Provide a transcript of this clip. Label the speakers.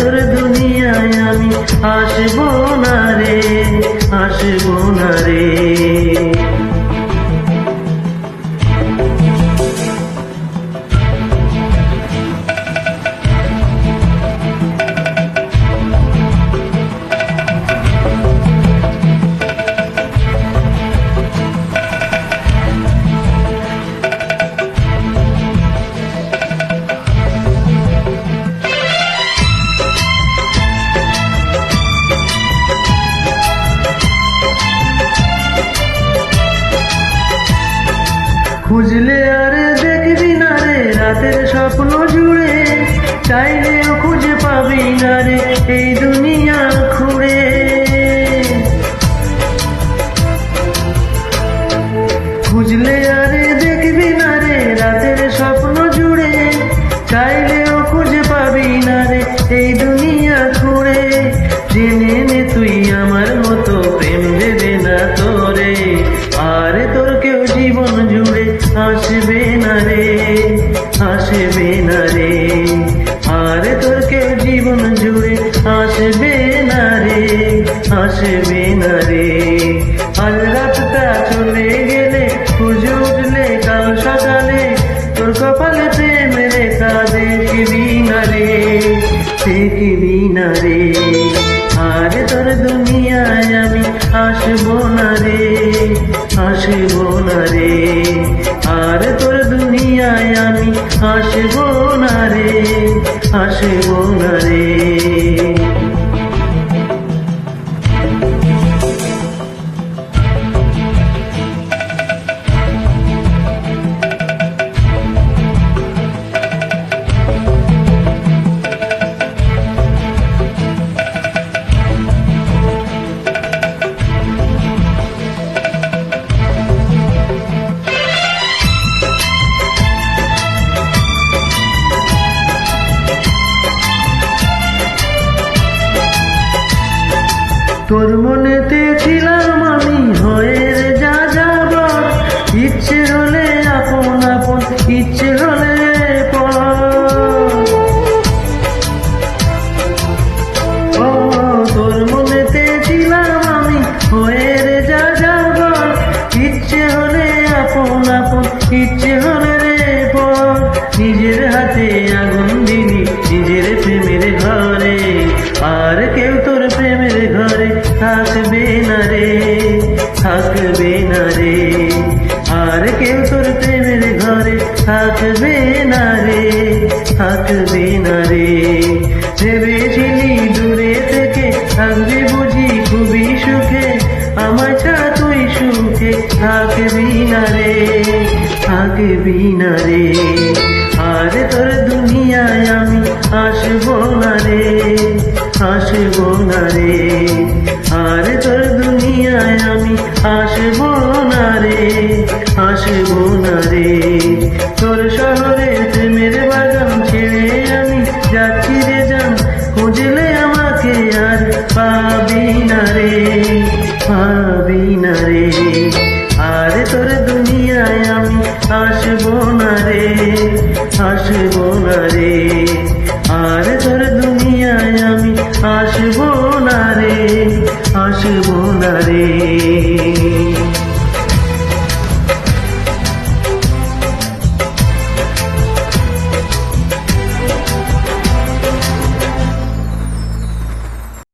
Speaker 1: তোর দুনিয়ায় আমি আসবো না রে, আসবো না রে। খুঁজলে আর দেখবি না রে রাতের স্বপ্ন জুড়ে, চাইলেও খুঁজে পাবি না রে এই দুনিয়া খুঁড়ে। খুঁজলে আর দেখবি না রে রাতের স্বপ্ন জুড়ে, চাইলেও খুঁজে পাবি না রে এই দুনিয়া খুঁড়ে। জেনে নে তুই আমার মতো প্রেম দেবে না তোরে, আর তোর কেউ জীবন জুড়ে আসবে না রে, আসবে না রে। আর তোর কেউ জীবন জুড়ে আসবে না রে, আসবে না রে। আজ রাতটা চলে গেলে খুঁজে উঠলে কাল সকালে, তোর কপালে প্রেম রেখা দেখবি না রে, দেখবি না রে। আর তোর দুনিয়ায় আমি আসবো না রে, আসবো না রে। আর তোর দুনিয়ায় আমি আসবো না রে, আসবো না রে। তোর মনেতে ছিলাম আমি হয়ে যা যাবার, ইচ্ছে হলে আপন আপন, ইচ্ছে হলে পর। ও তোর মনেতে ছিলাম আমি হয়ে যা যাবার, ইচ্ছে হলে আপন আপন, ইচ্ছে হলে রে পর। নিজের হাতে আগুন দিলি নিজের প্রেমের ঘরে, আর কেউ তোর প্রেমের ঘরে থাকবে না রে, থাকবে না রে। আর কেউ তোর প্রেমের ঘরে থাকবে না রে, থাকবে না রে। ভেবেছিলি দূরে থেকে থাকবি বুঝি খুবই সুখে, আমার ছাড়া তুই সুখে থাকবি না রে, থাকবি না রে। আর তোর দুনিয়ায় আমি আসবো না রে, আসবো না রে। আর তোর দুনিয়ায় আমি আসবো না রে, আসবো না রে। তোর শহরে প্রেমের বাগান ছেড়ে আমি যাচ্ছি রে জান, খুঁজলে আমাকে আর পাবি না রে, পাবি না রে। আর তোর দুনিয়ায় আমি আসবো না রে, আসবো না রে। আর তোর দুনিয়ায় আমি আসবো না রে, আসবো না রে।